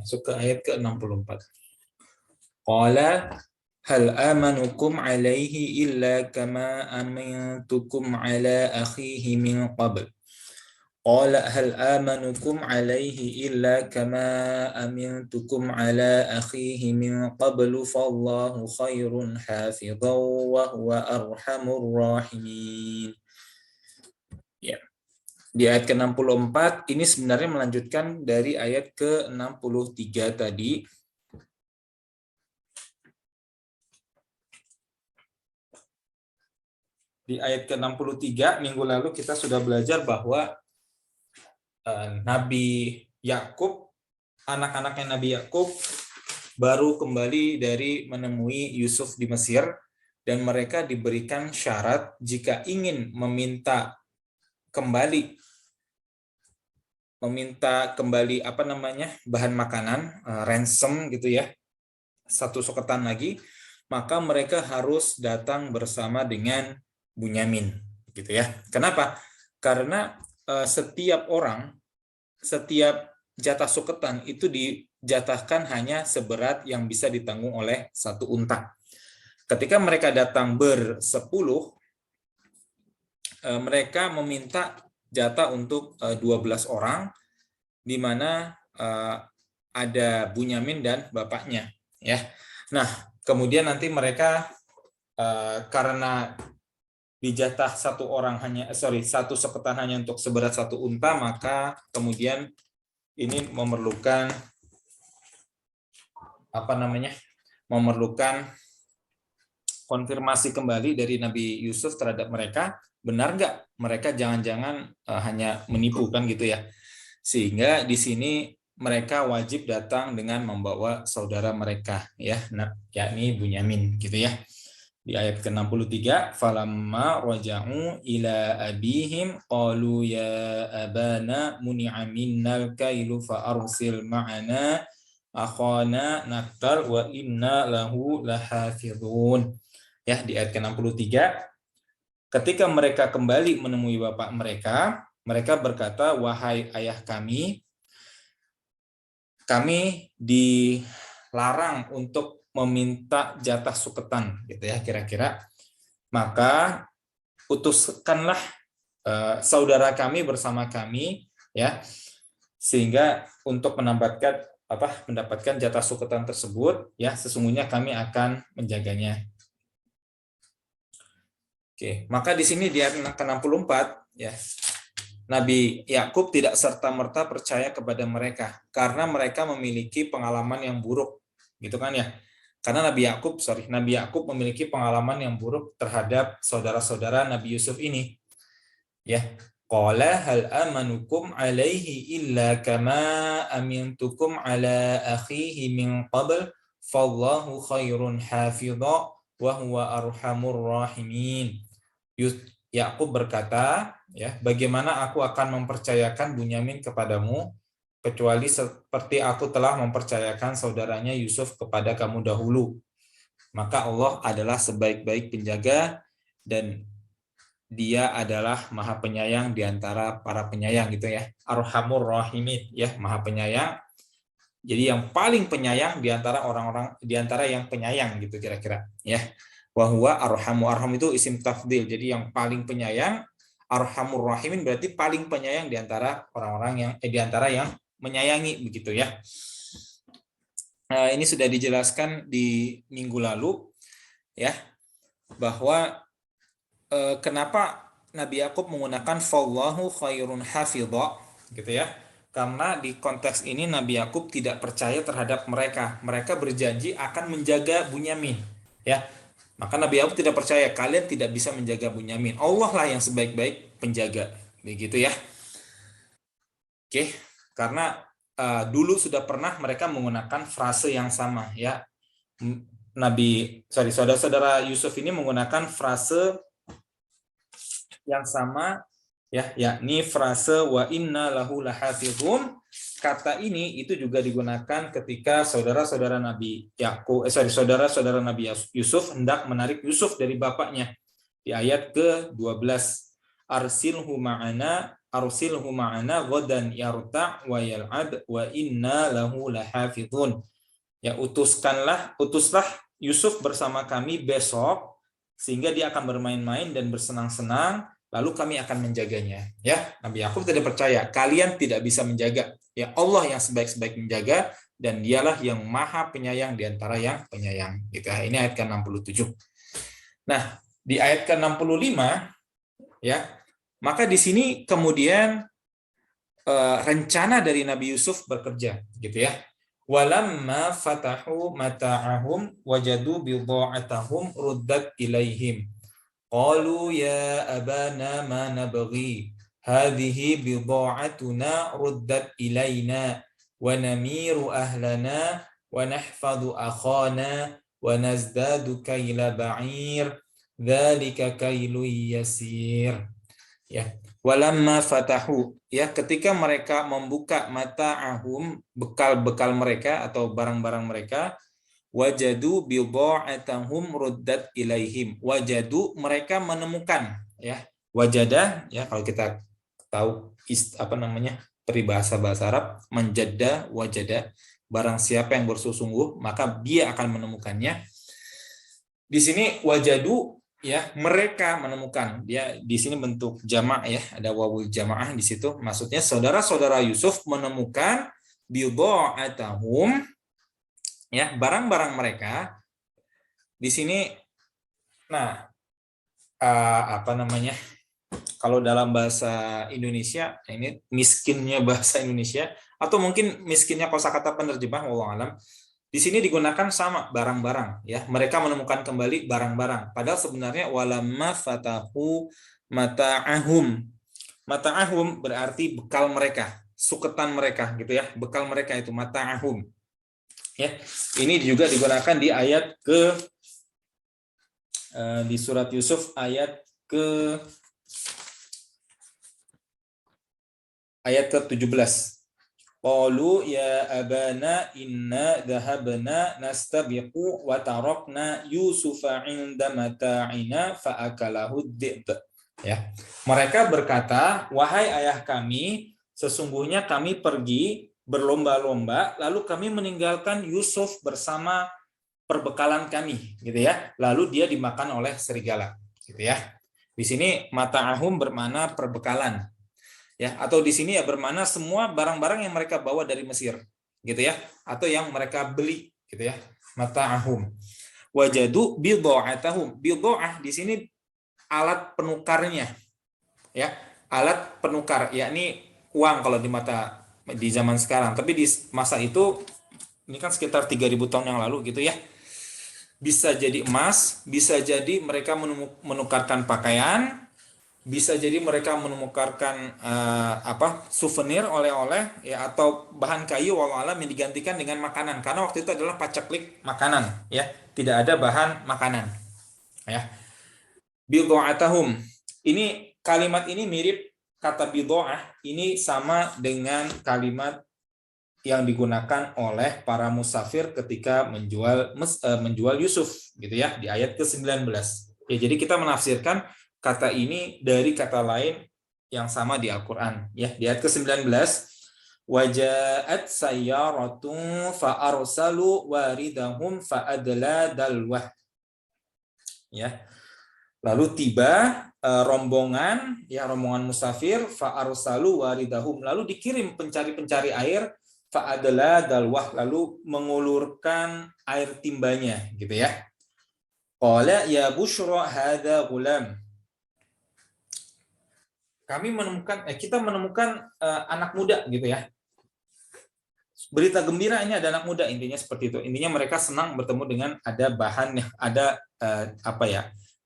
Masuk ke ayat ke-64. Qala hal amanukum alaihi illa kama amintukum ala akhihi min qabl. Qala hal amanukum alaihi illa kama amintukum ala akhihi min qablu fallahu khairun hafidhan wa huwa arhamur rahimin. Ya. Di ayat ke-64 ini sebenarnya melanjutkan dari ayat ke-63 tadi. Di ayat ke-63 minggu lalu kita sudah belajar bahwa Nabi Yakub, anak-anaknya Nabi Yakub baru kembali dari menemui Yusuf di Mesir dan mereka diberikan syarat jika ingin meminta kembali bahan makanan, ransom gitu ya, satu suketan lagi, maka mereka harus datang bersama dengan Bunyamin gitu ya. Kenapa? Karena setiap jatah suketan itu dijatahkan hanya seberat yang bisa ditanggung oleh satu unta. Ketika mereka datang bersepuluh, mereka meminta jatah untuk 12 orang, di mana ada Bunyamin dan bapaknya. Ya. Nah, kemudian nanti mereka karena dijatah satu suketan hanya untuk seberat satu unta, maka kemudian ini memerlukan konfirmasi kembali dari Nabi Yusuf terhadap mereka, benar nggak mereka jangan-jangan hanya menipu kan gitu ya. Sehingga di sini mereka wajib datang dengan membawa saudara mereka ya, yakni Bunyamin gitu ya. Di ayat ke-63, falamma raja'u ila abihim qalu ya abana muni'a minnal kailu fa arsil ma'ana akhana naktal wa inna lahu lahafizun. Ya, di ayat ke-63, ketika mereka kembali menemui bapak mereka, mereka berkata, wahai ayah kami dilarang untuk meminta jatah suketan, gitu ya kira-kira. Maka utuskanlah saudara kami bersama kami, ya, sehingga untuk mendapatkan jatah suketan tersebut, ya sesungguhnya kami akan menjaganya. Oke, maka di sini di ayat ke-64 ya, Nabi Yakub tidak serta-merta percaya kepada mereka karena mereka memiliki pengalaman yang buruk, gitu kan ya? Karena Nabi Yakub memiliki pengalaman yang buruk terhadap saudara-saudara Nabi Yusuf ini. Ya, qala hal amanukum alaihi illa kama amintukum ala akhihi min qabl fallahu khairun hafidha wa huwa arhamur rahimin. Yakub berkata, ya, bagaimana aku akan mempercayakan Bunyamin kepadamu kecuali seperti aku telah mempercayakan saudaranya Yusuf kepada kamu dahulu. Maka Allah adalah sebaik-baik penjaga dan Dia adalah Maha Penyayang di antara para penyayang gitu ya. Arhamur rahimin, ya, Maha Penyayang. Jadi yang paling penyayang di antara orang-orang, di antara yang penyayang gitu kira-kira, ya. Wa huwa arhamu, arham itu isim tafdil. Jadi yang paling penyayang, arhamur rahimin berarti paling penyayang di antara orang-orang yang di antara yang menyayangi begitu ya. Nah, ini sudah dijelaskan di minggu lalu ya, bahwa kenapa Nabi Yakub menggunakan fallahu khairun hafidha gitu ya. Karena di konteks ini Nabi Yakub tidak percaya terhadap mereka. Mereka berjanji akan menjaga Bunyamin ya. Maka Nabi Yakub tidak percaya kalian tidak bisa menjaga Bunyamin. Allah lah yang sebaik-baik penjaga. Begitu ya. Oke, karena dulu sudah pernah mereka menggunakan frase yang sama ya. Saudara-saudara Yusuf ini menggunakan frase yang sama ya, yakni frase wa inna lahu lahafizun. Kata ini itu juga digunakan ketika saudara-saudara Nabi Yusuf hendak menarik Yusuf dari bapaknya di ayat ke-12. Arsilhu ma'ana arsilhu ma'ana ghadan yarta' wa yal'ab wa inna lahu lahafizun. Ya, utuslah Yusuf bersama kami besok sehingga dia akan bermain-main dan bersenang-senang, lalu kami akan menjaganya. Ya, Nabi Yakub tidak percaya kalian tidak bisa menjaga. Ya, Allah yang sebaik-sebaik menjaga dan dialah yang maha penyayang di antara yang penyayang. Gitu. Ini ayat ke-67. Nah, di ayat ke-65 ya, maka di sini kemudian rencana dari Nabi Yusuf bekerja, gitu ya. Walamma fatahu mata'ahum wajadu bidha'atahum ruddat ilaihim. Qalu ya abana ma nabghi. Hadhihi bidha'atuna ruddat ilaina wa namiru ahlana wa nahfadhu akhana wa nazdadu kayla ba'ir. Dzalika kailun yasir. Ya. Walamma fatahu, ya, ketika mereka membuka mata'ahum, bekal-bekal mereka atau barang-barang mereka, wajadu bidha'atahum ruddat ilaihim. Wajadu, mereka menemukan, ya. Wajada, ya, kalau kita tahu peribahasa bahasa Arab, menjada, wajada, barang siapa yang bersungguh, maka dia akan menemukannya. Di sini wajadu, ya, mereka menemukan. Dia di sini bentuk jamak, ya, ada wawul jamaah di situ. Maksudnya saudara-saudara Yusuf menemukan bidha'atahum, ya, barang-barang mereka. Di sini, nah, kalau dalam bahasa Indonesia, ini miskinnya bahasa Indonesia atau mungkin miskinnya kosakata penerjemah, wallahu alam. Di sini digunakan sama barang-barang, ya. Mereka menemukan kembali barang-barang. Padahal sebenarnya walamma fatahu mata'ahum. Mata'ahum berarti bekal mereka, suketan mereka, gitu ya. Bekal mereka itu mata'ahum. Ya. Ini juga digunakan di ayat di surat Yusuf ayat ke-17. Qalu ya abana inna dhahabna nastabiqu wa tarakna Yusufa 'inda mata'ina fa akalahu dhi'b. Ya. Mereka berkata, wahai ayah kami, sesungguhnya kami pergi berlomba-lomba lalu kami meninggalkan Yusuf bersama perbekalan kami, gitu ya. Lalu dia dimakan oleh serigala, gitu ya. Di sini mata'ahum bermakna perbekalan. Ya, atau di sini ya bermana semua barang-barang yang mereka bawa dari Mesir, gitu ya, atau yang mereka beli, gitu ya. Mata'ahum. Wajadu bidha'atahum. Bidha'ah di sini alat penukarnya, ya, alat penukar, yakni uang kalau di zaman sekarang. Tapi di masa itu, ini kan sekitar 3.000 tahun yang lalu, gitu ya. Bisa jadi emas, bisa jadi mereka menukarkan pakaian, bisa jadi mereka menemukan souvenir, oleh-oleh, ya, atau bahan kayu walau alam yang digantikan dengan makanan karena waktu itu adalah pacaklik makanan, ya, tidak ada bahan makanan, ya. Bidha'atahum, ini kalimat ini mirip kata bidha'ah, ini sama dengan kalimat yang digunakan oleh para musafir ketika menjual Yusuf, gitu ya, di ayat ke-19. Ya, jadi kita menafsirkan kata ini dari kata lain yang sama di Al-Quran. Ya, di ayat ke-19, waja'at sayyaratun fa'arsalu waridahum fa'adla dalwah. Ya. Lalu tiba rombongan musafir, fa'arsalu waridahum, lalu dikirim pencari-pencari air, fa'adla dalwah, lalu mengulurkan air timbanya, gitu ya. Qala ya busyra hadza gulam. Kita menemukan anak muda, gitu ya. Berita gembira, ini ada anak muda, intinya seperti itu. Intinya mereka senang bertemu dengan ada bahan, ada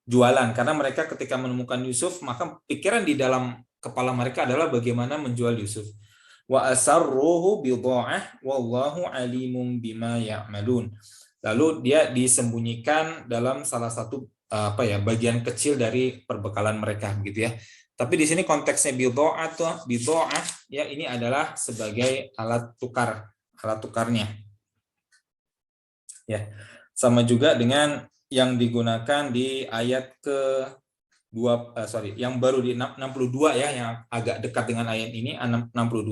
jualan, karena mereka ketika menemukan Yusuf, maka pikiran di dalam kepala mereka adalah bagaimana menjual Yusuf. Wa asarruhu bidha'ah wallahu alimun bima ya'malun. Lalu dia disembunyikan dalam salah satu bagian kecil dari perbekalan mereka, gitu ya. Tapi di sini konteksnya bidha'ah, ya, ini adalah sebagai alat tukarnya. Ya. Sama juga dengan yang digunakan di ayat yang baru di 62 ya, yang agak dekat dengan ayat ini 62,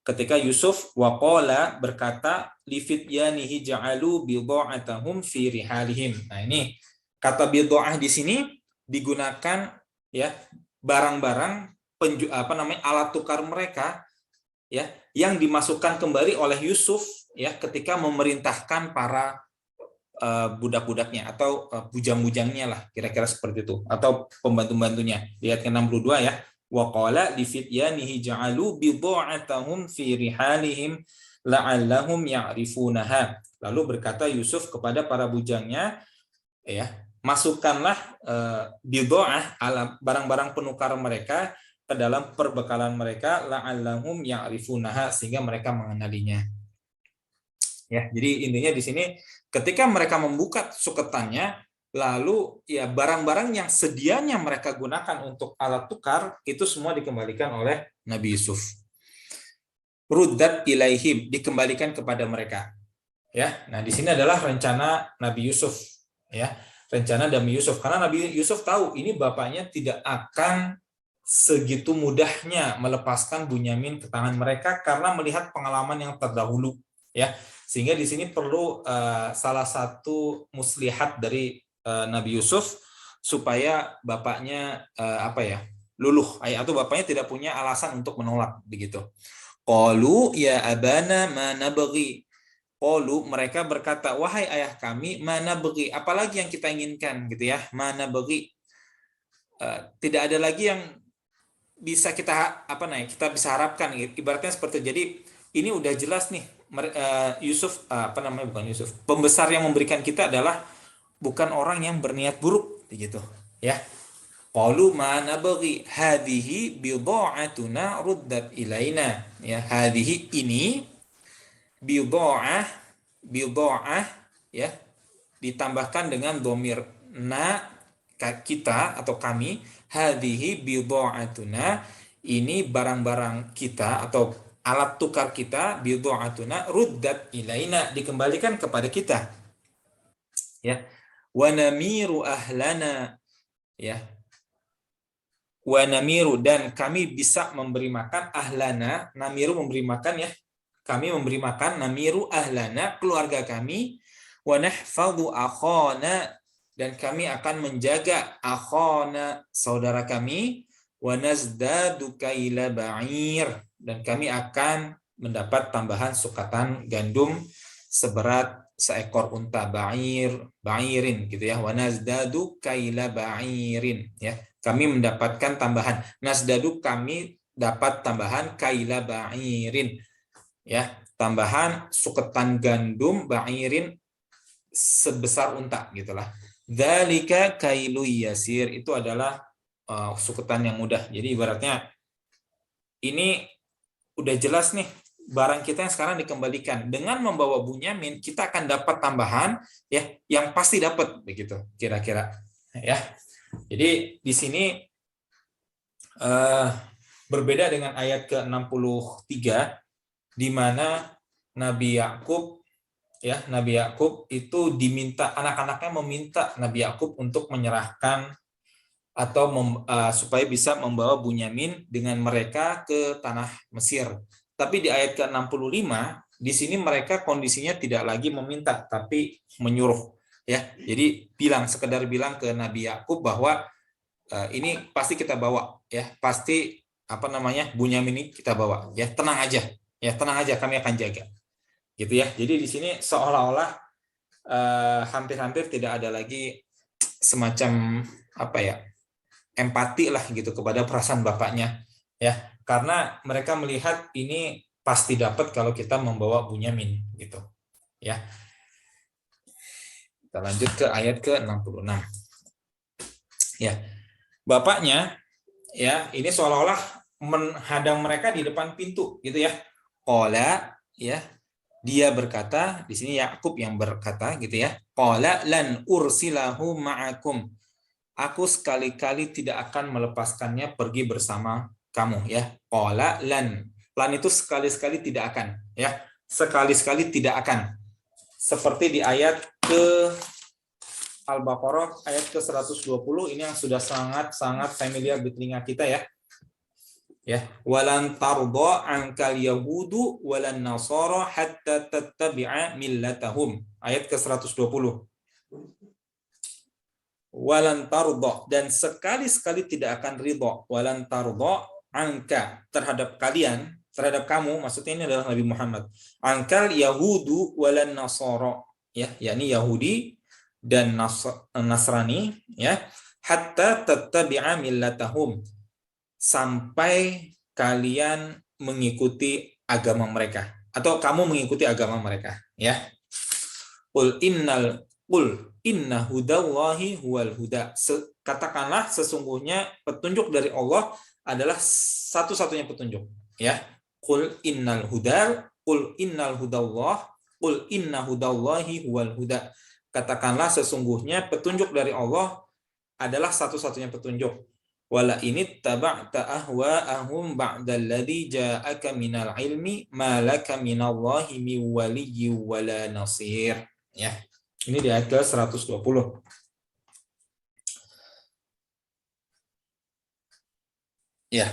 ketika Yusuf waqala berkata li fityanihi ja'alu bidha'atahum fi rihalihim. Nah, ini kata bidha'ah di sini digunakan ya barang-barang alat tukar mereka ya yang dimasukkan kembali oleh Yusuf ya ketika memerintahkan para budak-budaknya atau bujang-bujangnya lah, kira-kira seperti itu, atau pembantu-bantunya. Lihat ke 62 ya. Wa qala li fityanihi ja'alu bidha'atahum fi rihalihim la'allahum ya'rifunaha. Lalu berkata Yusuf kepada para bujangnya, ya, masukkanlah bidha'ah, barang-barang penukar mereka ke dalam perbekalan mereka, la'allahum ya'rifunaha, sehingga mereka mengenalinya. Ya, jadi intinya di sini ketika mereka membuka suketannya, lalu ya barang-barang yang sedianya mereka gunakan untuk alat tukar itu semua dikembalikan oleh Nabi Yusuf. Ruddat ilaihim, dikembalikan kepada mereka. Ya, nah di sini adalah rencana Nabi Yusuf. Ya, rencana Nabi Yusuf, karena Nabi Yusuf tahu ini bapaknya tidak akan segitu mudahnya melepaskan Bunyamin ke tangan mereka karena melihat pengalaman yang terdahulu. Ya, sehingga di sini perlu salah satu muslihat dari Nabi Yusuf supaya bapaknya luluh, atau bapaknya tidak punya alasan untuk menolak begitu. Qalu ya abana ma nabghi. Qalu, mereka berkata, wahai ayah kami, mana bagi, apalagi yang kita inginkan gitu ya, mana bagi. Tidak ada lagi yang bisa kita kita bisa harapkan, ibaratnya seperti, jadi ini udah jelas nih Yusuf bukan Yusuf, pembesar yang memberikan kita adalah bukan orang yang berniat buruk gitu ya. Qalu ma nabghi hadhihi bidha'atuna ruddat ilaina, ya, hadhihi ini bidha'ah ya ditambahkan dengan dhamir na, kita atau kami, hadhihi bidha'atuna, ini barang-barang kita atau alat tukar kita, bidha'atuna ruddat ilaina, dikembalikan kepada kita. Ya. Wa namiru ahlana, ya. Wa namiru, dan kami bisa memberi makan ahlana, namiru memberi makan ya. Kami memberi makan, namiru ahlana, keluarga kami, wa nahfadhu akhana, dan kami akan menjaga akhana, saudara kami, wa nazdadu kaila ba'ir, dan kami akan mendapat tambahan sukatan gandum seberat seekor unta, ba'irin gitu ya, wa nazdadu kaila ba'irin ya. Kami mendapatkan tambahan, nazdadu, kami dapat tambahan, kaila ba'irin ya, tambahan suketan gandum, ba'irin sebesar unta gitulah. Dzalika kailu yasir, itu adalah suketan yang mudah. Jadi ibaratnya ini udah jelas nih, barang kita yang sekarang dikembalikan, dengan membawa Bunyamin kita akan dapat tambahan ya, yang pasti dapat begitu kira-kira ya. Jadi di sini berbeda dengan ayat ke-63 di mana Nabi Yakub itu diminta, anak-anaknya meminta Nabi Yakub untuk menyerahkan atau supaya bisa membawa Bunyamin dengan mereka ke tanah Mesir. Tapi di ayat ke-65 di sini mereka kondisinya tidak lagi meminta tapi menyuruh ya. Jadi sekedar bilang ke Nabi Yakub bahwa ini pasti kita bawa ya, pasti Bunyamin ini kita bawa ya, tenang aja kami akan jaga. Gitu ya. Jadi di sini seolah-olah hampir-hampir tidak ada lagi semacam empati lah gitu kepada perasaan bapaknya ya, karena mereka melihat ini pasti dapat kalau kita membawa Bunyamin gitu ya. Kita lanjut ke ayat ke-66 ya. Bapaknya ya ini seolah-olah menghadang mereka di depan pintu gitu ya. Qala, ya, dia berkata, di sini Yakub yang berkata gitu ya. Qala lan ursilahu ma'akum. Aku sekali-kali tidak akan melepaskannya pergi bersama kamu ya. Qala lan. Lan itu sekali-sekali tidak akan ya. Sekali-sekali tidak akan. Seperti di ayat Al-Baqarah ayat ke-120, ini yang sudah sangat-sangat familiar di telinga kita ya. Ya, walan tarda ankal yahudu walan nasara hatta tattabi'a millatahum. Ayat ke-120. Walan tarda, dan sekali-sekali tidak akan ridha, walan tarda angka, terhadap kalian, terhadap kamu, maksudnya ini adalah Nabi Muhammad, angkal yahudu walan nasara, ya, yakni Yahudi dan Nasrani, ya, hatta tattabi'a millatahum, sampai kalian mengikuti agama mereka atau kamu mengikuti agama mereka, ya. Qul inna hudallahi huwal huda. Katakanlah sesungguhnya petunjuk dari Allah adalah satu-satunya petunjuk, ya. Qul innal hudallah, qul inna hudallahi huwal huda. Katakanlah sesungguhnya petunjuk dari Allah adalah satu-satunya petunjuk. Wala ini taba'ta ahwa'ahum ba'dalladzi ja'aka minal ilmi ma laka minallahi min waliyyin wala nasir. Ya. Ini di ayat ke-120. Ya.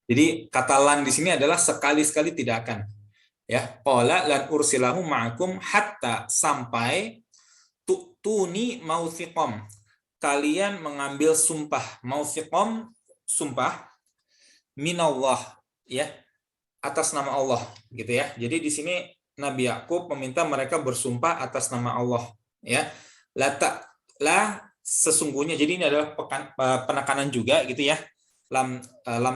Jadi kata lan di sini adalah sekali-sekali tidak akan. Ya, qala lan ursilahu ma'akum hatta, sampai tu'tuni mausiqam, kalian mengambil sumpah, mausiqam sumpah, minallah, ya, atas nama Allah, gitu ya. Jadi di sini Nabi Yakub meminta mereka bersumpah atas nama Allah, ya. La sesungguhnya, jadi ini adalah penekanan juga, gitu ya. Lam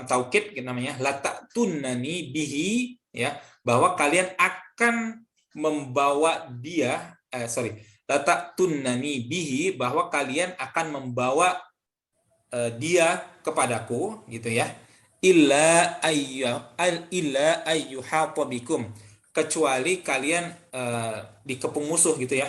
taukid namanya, la ta'tunani bihi, ya, bahwa kalian akan membawa dia, la ta'tunani bihi, bahwa kalian akan membawa dia kepadaku, gitu ya. Illa ayyuhata bikum, kecuali kalian dikepung musuh, gitu ya.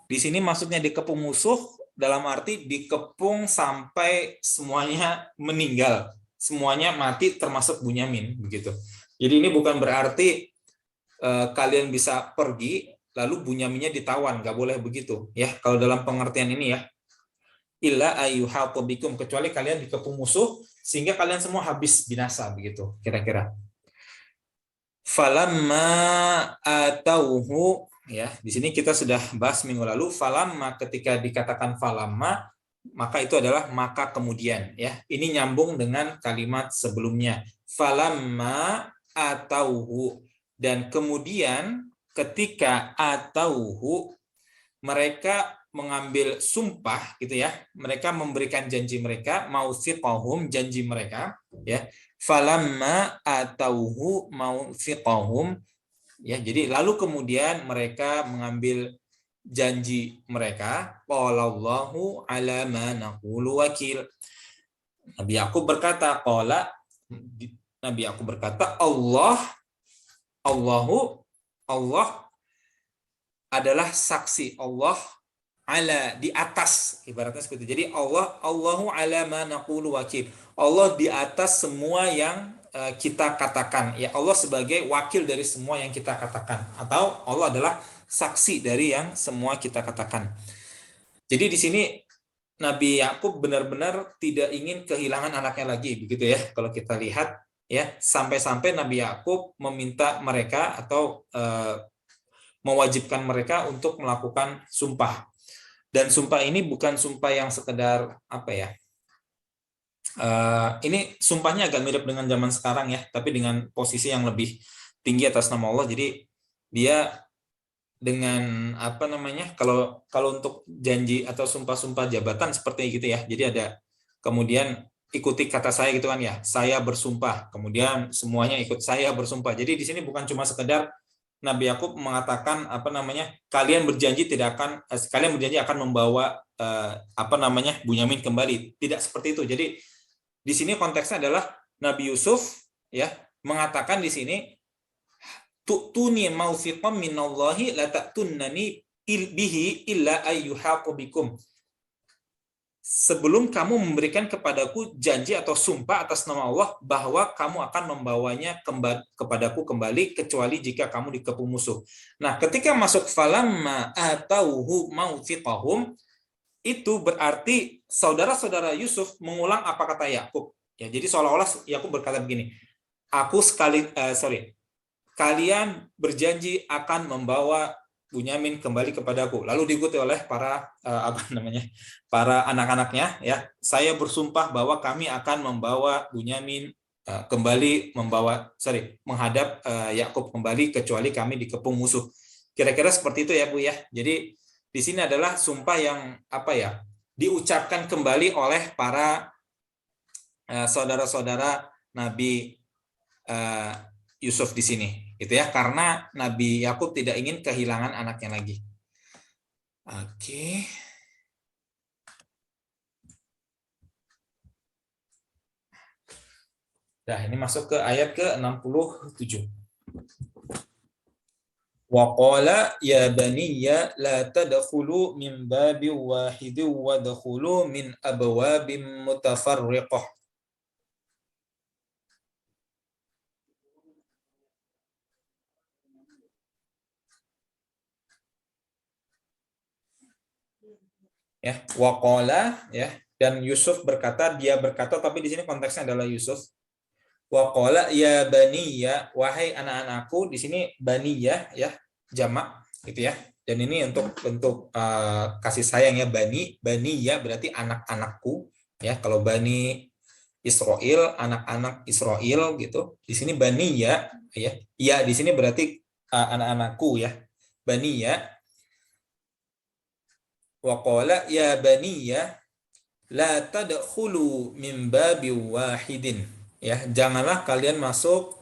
Di sini maksudnya dikepung musuh dalam arti dikepung sampai semuanya meninggal, semuanya mati termasuk Bunyamin, begitu. Jadi ini bukan berarti kalian bisa pergi lalu Bunyaminnya ditawan, nggak boleh begitu ya. Kalau dalam pengertian ini ya, illa ayyuhata bikum, kecuali kalian dikepung musuh sehingga kalian semua habis binasa, begitu kira-kira. Falamma atauhu, ya, di sini kita sudah bahas minggu lalu, falamma, ketika dikatakan falamma, maka itu adalah maka kemudian, ya. Ini nyambung dengan kalimat sebelumnya. Falamma atauhu, dan kemudian ketika atauhu, mereka mengambil sumpah, gitu ya. Mereka memberikan janji mereka, mausiqahum, janji mereka, ya. Falamma atauhu mausiqahum, ya, jadi lalu kemudian mereka mengambil janji mereka, qalallahu ala ma naqulu wakil. Nabi Yakub berkata, Allah adalah saksi, Allah ala, di atas, ibaratnya seperti itu. Jadi Allahu ala ma naqulu wakil. Allah di atas semua yang kita katakan. Ya, Allah sebagai wakil dari semua yang kita katakan, atau Allah adalah saksi dari yang semua kita katakan. Jadi di sini Nabi Yakub benar-benar tidak ingin kehilangan anaknya lagi, begitu ya. Kalau kita lihat ya, sampai-sampai Nabi Yakub meminta mereka atau mewajibkan mereka untuk melakukan sumpah. Dan sumpah ini bukan sumpah yang sekedar apa ya? Ini sumpahnya agak mirip dengan zaman sekarang ya, tapi dengan posisi yang lebih tinggi atas nama Allah. Jadi dia dengan apa namanya? Kalau untuk janji atau sumpah-sumpah jabatan seperti gitu ya. Jadi ada kemudian ikuti kata saya gitu kan ya. Saya bersumpah. Kemudian semuanya ikut saya bersumpah. Jadi di sini bukan cuma sekedar Nabi Yakub mengatakan apa namanya, kalian berjanji akan membawa Bunyamin kembali. Tidak seperti itu. Jadi di sini konteksnya adalah Nabi Yusuf ya mengatakan di sini, tu'tuni mausiqam minallahi la ta'tunnani bihi illa ayyuhaqu bikum. sebelum kamu memberikan kepadaku janji atau sumpah atas nama Allah bahwa kamu akan membawanya kepadaku kembali kecuali jika kamu dikepung musuh. Nah, ketika masuk falamma atauhu maufiqahum, itu berarti saudara-saudara Yusuf mengulang apa kata Yakub. Ya, jadi seolah-olah Yakub berkata begini, kalian berjanji akan membawa Bunyamin kembali kepadaku. Lalu diikuti oleh para para anak-anaknya, ya. Saya bersumpah bahwa kami akan membawa Bunyamin kembali menghadap Yakub kembali kecuali kami dikepung musuh. Kira-kira seperti itu ya, Bu ya. Jadi di sini adalah sumpah yang diucapkan kembali oleh para saudara-saudara Nabi Yusuf di sini, gitu ya, karena Nabi Yakub tidak ingin kehilangan anaknya lagi. Oke. Nah, ini masuk ke ayat ke-67. Wa qala ya baniya la tadkhulu min babin wahidin wadkhulu min abwabin mutafarriqah. Ya, waqala, ya, dan Yusuf berkata, dia berkata, tapi di sini konteksnya adalah Yusuf. Waqala ya baniya, wahai anak-anakku, di sini baniya, ya, jamak gitu ya. Dan ini untuk bentuk kasih sayang, ya, baniya berarti anak-anakku, ya. Kalau bani Israel, anak-anak Israel gitu. Di sini baniya, ya. Ya, di sini berarti anak-anakku, ya. Baniya. Wa qala ya baniya la tadkhulu min babin wahidin, ya, janganlah kalian masuk,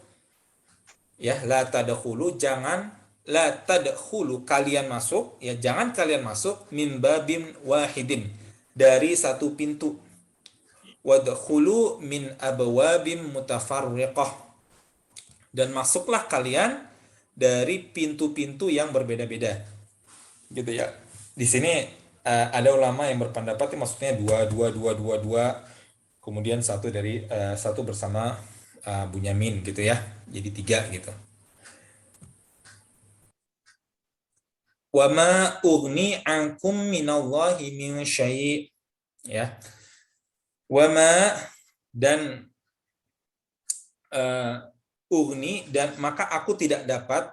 ya, la tadkhulu, kalian masuk, ya, jangan kalian masuk min babin wahidin, dari satu pintu, wadkhulu min abwabin mutafarriqah, dan masuklah kalian dari pintu-pintu yang berbeda-beda, gitu ya. Di sini ada ulama yang berpendapat maksudnya dua, kemudian satu bersama Bunyamin gitu ya, jadi 3 gitu. Wa ma ugni ankum minallahi min syai', ya. Wa ma, dan ugni, dan maka aku tidak dapat,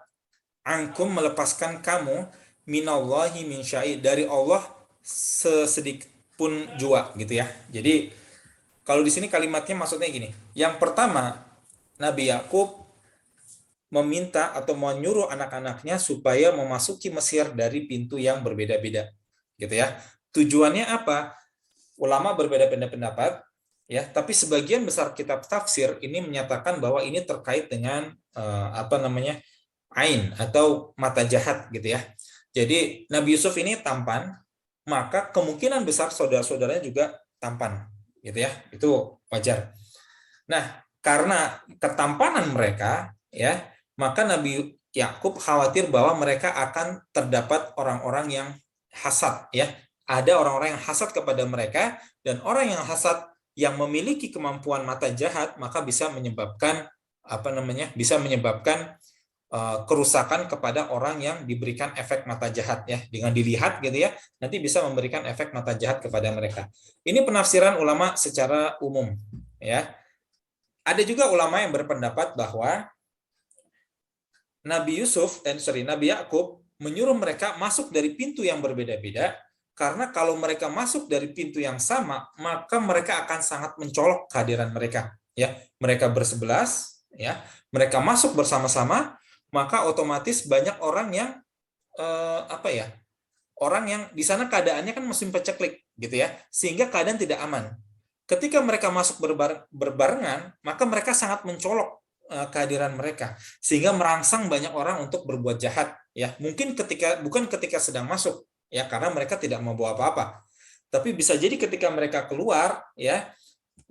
ankum, melepaskan kamu, minallahi min syai', dari Allah sesedikit pun jua, gitu ya. Jadi kalau di sini kalimatnya maksudnya gini. Yang pertama, Nabi Yakub meminta atau menyuruh anak-anaknya supaya memasuki Mesir dari pintu yang berbeda-beda, gitu ya. Tujuannya apa? Ulama berbeda pendapat, ya. Tapi sebagian besar kitab tafsir ini menyatakan bahwa ini terkait dengan ain atau mata jahat, gitu ya. Jadi Nabi Yusuf ini tampan, maka kemungkinan besar saudara-saudaranya juga tampan, gitu ya. Itu wajar. Nah, karena ketampanan mereka, ya, maka Nabi Yakub khawatir bahwa mereka akan terdapat orang-orang yang hasad, ya. Ada orang-orang yang hasad kepada mereka, dan orang yang hasad yang memiliki kemampuan mata jahat, maka bisa menyebabkan kerusakan kepada orang yang diberikan efek mata jahat, ya. Dengan dilihat, gitu ya, nanti bisa memberikan efek mata jahat kepada mereka. Ini penafsiran ulama secara umum, ya. Ada juga ulama yang berpendapat bahwa Nabi Yakub menyuruh mereka masuk dari pintu yang berbeda-beda, karena kalau mereka masuk dari pintu yang sama, maka mereka akan sangat mencolok kehadiran mereka, ya. Mereka bersebelas, ya. Mereka masuk bersama-sama, maka otomatis banyak orang yang orang yang di sana keadaannya kan mesin paceklik, gitu ya, sehingga keadaan tidak aman. Ketika mereka masuk berbarengan, maka mereka sangat mencolok kehadiran mereka, sehingga merangsang banyak orang untuk berbuat jahat, ya. Mungkin bukan ketika sedang masuk, ya, karena mereka tidak membawa apa-apa, tapi bisa jadi ketika mereka keluar, ya,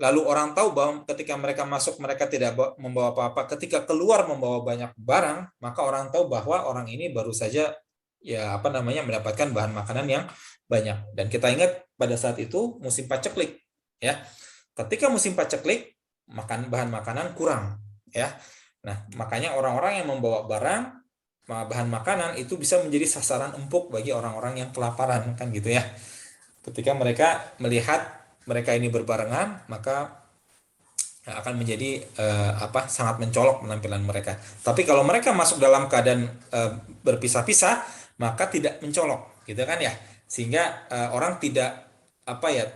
lalu orang tahu bahwa ketika mereka masuk mereka tidak membawa apa-apa, ketika keluar membawa banyak barang, maka orang tahu bahwa orang ini baru saja ya apa namanya mendapatkan bahan makanan yang banyak. Dan kita ingat pada saat itu musim paceklik, ya. Ketika musim paceklik, bahan makanan kurang, ya. Nah, makanya orang-orang yang membawa barang bahan makanan itu bisa menjadi sasaran empuk bagi orang-orang yang kelaparan, kan gitu ya. Ketika mereka melihat mereka ini berbarengan, maka akan menjadi sangat mencolok penampilan mereka. Tapi kalau mereka masuk dalam keadaan berpisah-pisah, maka tidak mencolok, gitu kan ya. Sehingga orang tidak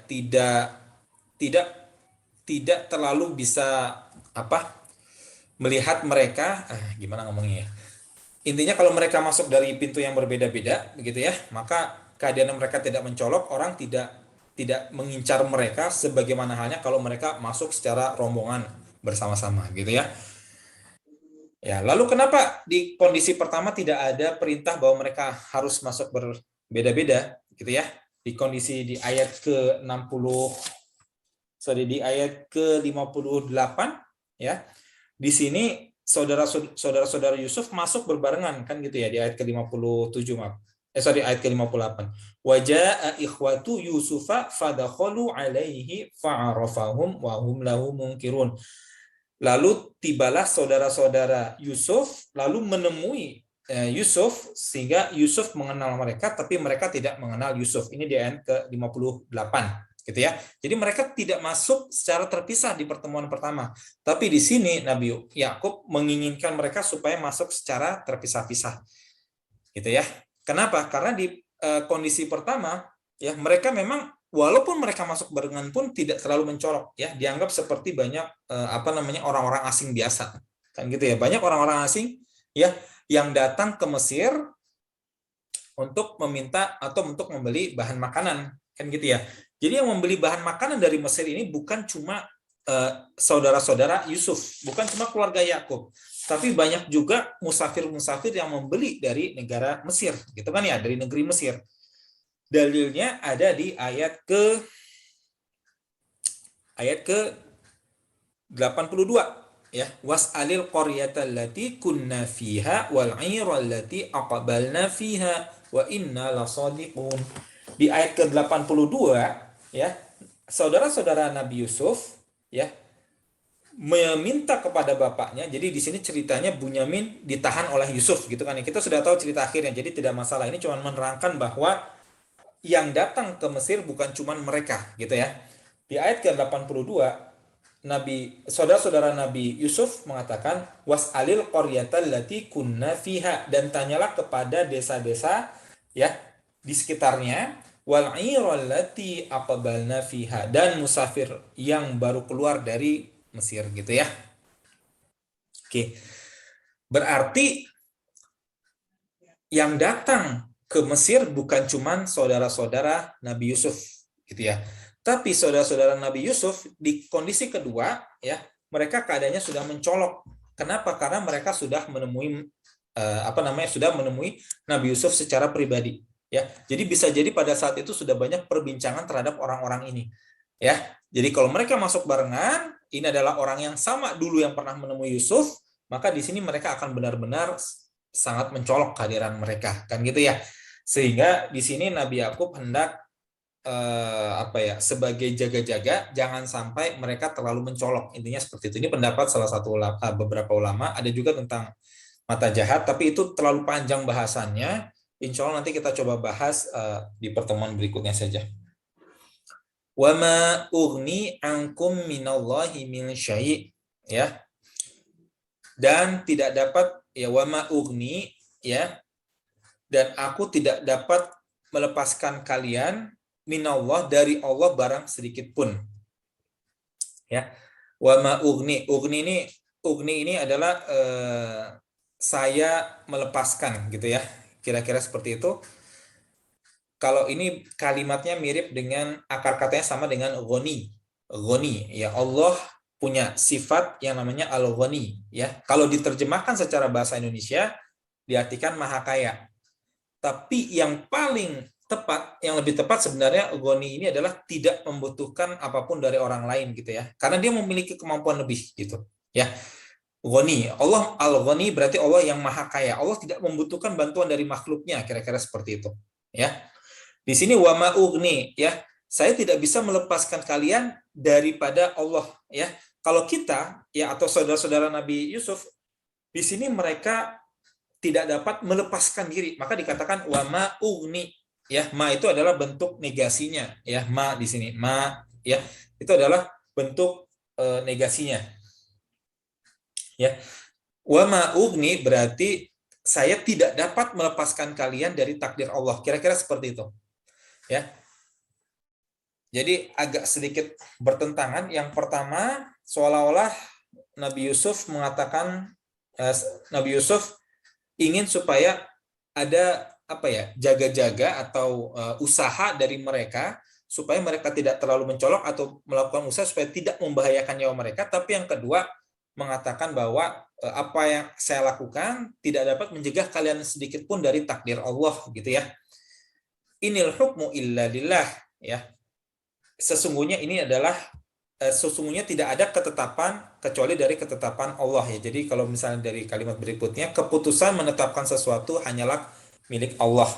tidak tidak terlalu bisa melihat mereka gimana ngomongnya ya. Intinya kalau mereka masuk dari pintu yang berbeda-beda begitu ya, maka keadaan mereka tidak mencolok, orang tidak mengincar mereka sebagaimana halnya kalau mereka masuk secara rombongan bersama-sama gitu ya. Ya, lalu kenapa di kondisi pertama tidak ada perintah bahwa mereka harus masuk berbeda-beda gitu ya? Di kondisi di ayat ke-60 di ayat ke-58 ya. Di sini saudara-saudara Yusuf masuk berbarengan kan gitu ya di ayat ke-57 maaf. Ayat ke-58. Wa jaa ikhwatu Yusufa fadakhalu alaihi fa'arafahum wa hum lahu munkirun. Lalu tibalah saudara-saudara Yusuf lalu menemui Yusuf sehingga Yusuf mengenal mereka tapi mereka tidak mengenal Yusuf. Ini di ayat ke-58 gitu ya. Jadi mereka tidak masuk secara terpisah di pertemuan pertama. Tapi di sini Nabi Yakub menginginkan mereka supaya masuk secara terpisah-pisah. Gitu ya. Kenapa? Karena di kondisi pertama ya mereka memang walaupun mereka masuk barengan pun tidak terlalu mencolok ya, dianggap seperti banyak orang-orang asing biasa. Kan gitu ya. Banyak orang-orang asing ya yang datang ke Mesir untuk meminta atau untuk membeli bahan makanan kan gitu ya. Jadi yang membeli bahan makanan dari Mesir ini bukan cuma saudara-saudara Yusuf, bukan cuma keluarga Yakub, tapi banyak juga musafir-musafir yang membeli dari negara Mesir, gitu kan ya, dari negeri Mesir. Dalilnya ada di ayat ke 82 ya, was'alil qaryatal lati kunna fiha wal 'iral lati aqbalna fiha wa inna lasadiqun. Di ayat ke-82 ya, saudara-saudara Nabi Yusuf ya meminta kepada bapaknya. Jadi di sini ceritanya Bunyamin ditahan oleh Yusuf gitu kan. Kita sudah tahu cerita akhirnya. Jadi tidak masalah. Ini cuma menerangkan bahwa yang datang ke Mesir bukan cuma mereka gitu ya. Di ayat ke-82 saudara-saudara Nabi Yusuf mengatakan was'alil qaryatal lati kunna fiha, dan tanyalah kepada desa-desa ya di sekitarnya, wal 'iral lati aqbalna fiha, dan musafir yang baru keluar dari Mesir gitu ya. Oke. Berarti yang datang ke Mesir bukan cuma saudara-saudara Nabi Yusuf gitu ya. Tapi saudara-saudara Nabi Yusuf di kondisi kedua ya, mereka keadaannya sudah mencolok. Kenapa? Karena mereka sudah menemui sudah menemui Nabi Yusuf secara pribadi ya. Jadi bisa jadi pada saat itu sudah banyak perbincangan terhadap orang-orang ini ya. Jadi kalau mereka masuk barengan, ini adalah orang yang sama dulu yang pernah menemui Yusuf, maka di sini mereka akan benar-benar sangat mencolok kehadiran mereka kan gitu ya. Sehingga di sini Nabi Yakub hendak sebagai jaga-jaga jangan sampai mereka terlalu mencolok. Intinya seperti itu. Ini pendapat salah satu beberapa ulama. Ada juga tentang mata jahat, tapi itu terlalu panjang bahasannya. Insya Allah nanti kita coba bahas di pertemuan berikutnya saja. Wa ma ughni ankum minallahi min syai', ya. Dan tidak dapat ya wa ma ughni ya, dan aku tidak dapat melepaskan kalian minallah dari Allah barang sedikit pun. Ya. Wa ma ughni ini adalah saya melepaskan gitu ya. Kira-kira seperti itu. Kalau ini kalimatnya mirip dengan akar katanya sama dengan ghani. Ghani ya, Allah punya sifat yang namanya al-ghani ya. Kalau diterjemahkan secara bahasa Indonesia diartikan maha kaya. Tapi yang paling tepat, yang lebih tepat sebenarnya ghani ini adalah tidak membutuhkan apapun dari orang lain gitu ya. Karena dia memiliki kemampuan lebih gitu ya. Ghani. Allah Al-Ghani berarti Allah yang maha kaya. Allah tidak membutuhkan bantuan dari makhluknya, kira-kira seperti itu. Ya. Di sini wa ma ughni, ya. Saya tidak bisa melepaskan kalian daripada Allah, ya. Kalau kita ya atau saudara-saudara Nabi Yusuf di sini mereka tidak dapat melepaskan diri, maka dikatakan wa ma ughni, ya. Ma itu adalah bentuk negasinya, ya. Ma di sini, ma, ya. Itu adalah bentuk negasinya. Ya, wa ma ughni berarti saya tidak dapat melepaskan kalian dari takdir Allah. Kira-kira seperti itu. Ya. Jadi agak sedikit bertentangan. Yang pertama, seolah-olah Nabi Yusuf mengatakan Nabi Yusuf ingin supaya ada apa ya, jaga-jaga atau usaha dari mereka supaya mereka tidak terlalu mencolok atau melakukan usaha supaya tidak membahayakan nyawa mereka. Tapi yang kedua, mengatakan bahwa apa yang saya lakukan tidak dapat mencegah kalian sedikit pun dari takdir Allah, gitu ya. Inil hukmu illa lillah, ya. Sesungguhnya tidak ada ketetapan kecuali dari ketetapan Allah, ya. Jadi kalau misalnya dari kalimat berikutnya, keputusan menetapkan sesuatu hanyalah milik Allah.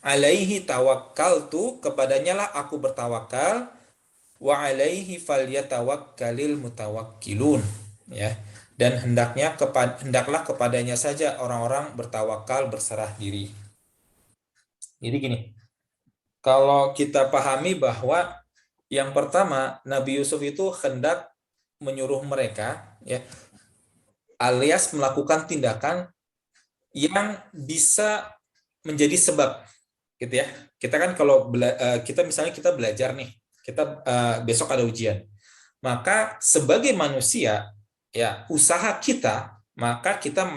Alaihi tawakkaltu, kepadanya lah aku bertawakal, wa alaihi falyatawakkalil mutawakkilun, ya. Dan hendaklah kepadanya saja orang-orang bertawakal, berserah diri. Jadi gini, kalau kita pahami bahwa yang pertama, Nabi Yusuf itu hendak menyuruh mereka, ya, alias melakukan tindakan yang bisa menjadi sebab, gitu ya. Kita kan kalau kita misalnya kita belajar nih, kita besok ada ujian, maka sebagai manusia, ya, usaha kita, maka kita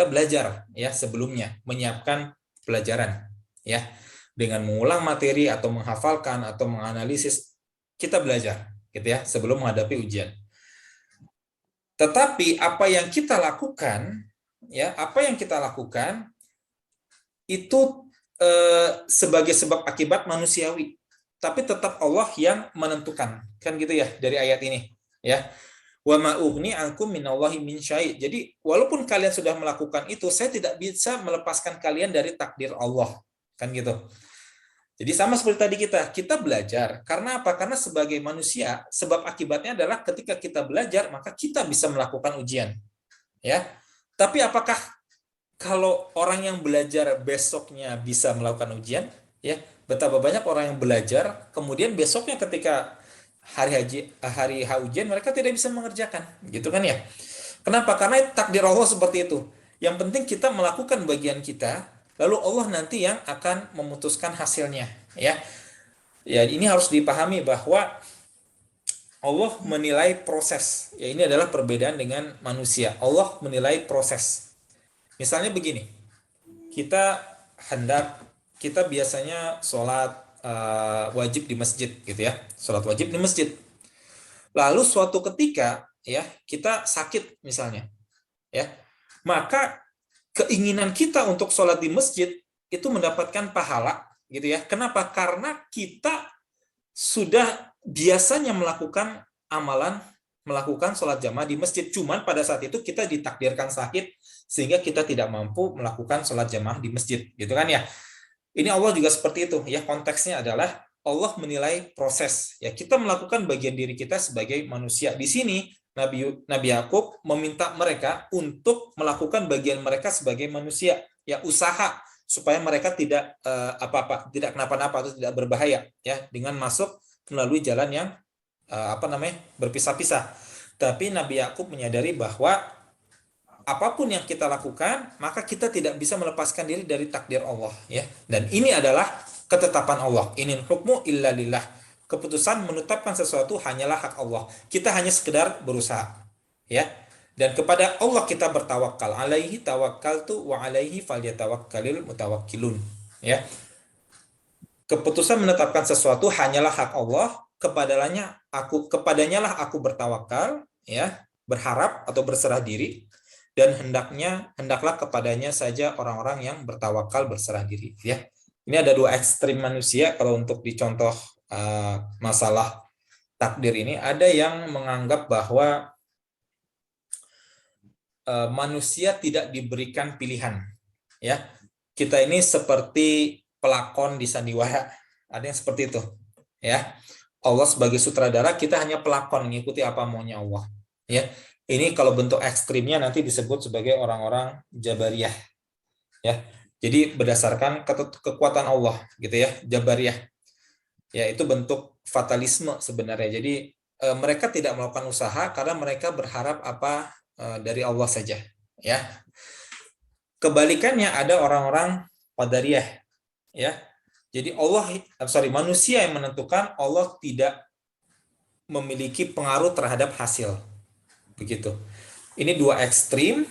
belajar, ya, sebelumnya menyiapkan pelajaran, ya, dengan mengulang materi atau menghafalkan atau menganalisis, kita belajar, gitu ya, sebelum menghadapi ujian. Tetapi apa yang kita lakukan, ya, itu sebagai sebab akibat manusiawi, tapi tetap Allah yang menentukan, kan gitu ya, dari ayat ini, ya. Wa ma ughni ankum minallahi min syai'. Jadi walaupun kalian sudah melakukan itu, saya tidak bisa melepaskan kalian dari takdir Allah, kan gitu. Jadi sama seperti tadi kita belajar. Karena apa? Karena sebagai manusia, sebab akibatnya adalah ketika kita belajar, maka kita bisa melakukan ujian. Ya. Tapi apakah kalau orang yang belajar besoknya bisa melakukan ujian? Ya, betapa banyak orang yang belajar, kemudian besoknya ketika hari H ujian mereka tidak bisa mengerjakan, gitu kan ya? Kenapa? Karena takdir Allah seperti itu. Yang penting kita melakukan bagian kita, lalu Allah nanti yang akan memutuskan hasilnya, ya. Ya, ini harus dipahami bahwa Allah menilai proses. Ya, ini adalah perbedaan dengan manusia. Allah menilai proses. Misalnya begini, kita kita biasanya sholat wajib di masjid, gitu ya. Sholat wajib di masjid. Lalu suatu ketika, ya, kita sakit misalnya, ya, maka keinginan kita untuk sholat di masjid itu mendapatkan pahala, gitu ya. Kenapa? Karena kita sudah biasanya melakukan sholat jamaah di masjid. Cuman pada saat itu kita ditakdirkan sakit sehingga kita tidak mampu melakukan sholat jamaah di masjid, gitu kan ya. Ini Allah juga seperti itu, ya. Konteksnya adalah Allah menilai proses, ya. Kita melakukan bagian diri kita sebagai manusia. Di sini Nabi Yakub meminta mereka untuk melakukan bagian mereka sebagai manusia, ya, usaha supaya mereka tidak tidak kenapa-napa atau tidak berbahaya, ya, dengan masuk melalui jalan yang berpisah-pisah. Tapi Nabi Yakub menyadari bahwa apapun yang kita lakukan, maka kita tidak bisa melepaskan diri dari takdir Allah, ya. Dan ini adalah ketetapan Allah. Inil hukmu illa lillah. Keputusan menetapkan sesuatu hanyalah hak Allah. Kita hanya sekedar berusaha, ya. Dan kepada Allah kita bertawakal. Alaihi tawakkaltu wa alaihi falyatawakkalil mutawakkilun, ya. Keputusan menetapkan sesuatu hanyalah hak Allah, kepadanya lah aku bertawakal, ya, berharap atau berserah diri, dan hendaklah kepadanya saja orang-orang yang bertawakal, berserah diri, ya. Ini ada dua ekstrim manusia kalau untuk dicontoh masalah takdir ini. Ada yang menganggap bahwa manusia tidak diberikan pilihan. Ya, kita ini seperti pelakon di sandiwara, ada yang seperti itu. Ya, Allah sebagai sutradara, kita hanya pelakon mengikuti apa maunya Allah. Ya, ini kalau bentuk ekstrimnya nanti disebut sebagai orang-orang Jabariyah. Ya, jadi berdasarkan kekuatan Allah, gitu ya, Jabariyah. Ya, itu bentuk fatalisme sebenarnya. Jadi mereka tidak melakukan usaha karena mereka berharap apa dari Allah saja. Ya, kebalikannya ada orang-orang Qadariyah. Ya, jadi manusia yang menentukan, Allah tidak memiliki pengaruh terhadap hasil. Begitu. Ini dua ekstrim,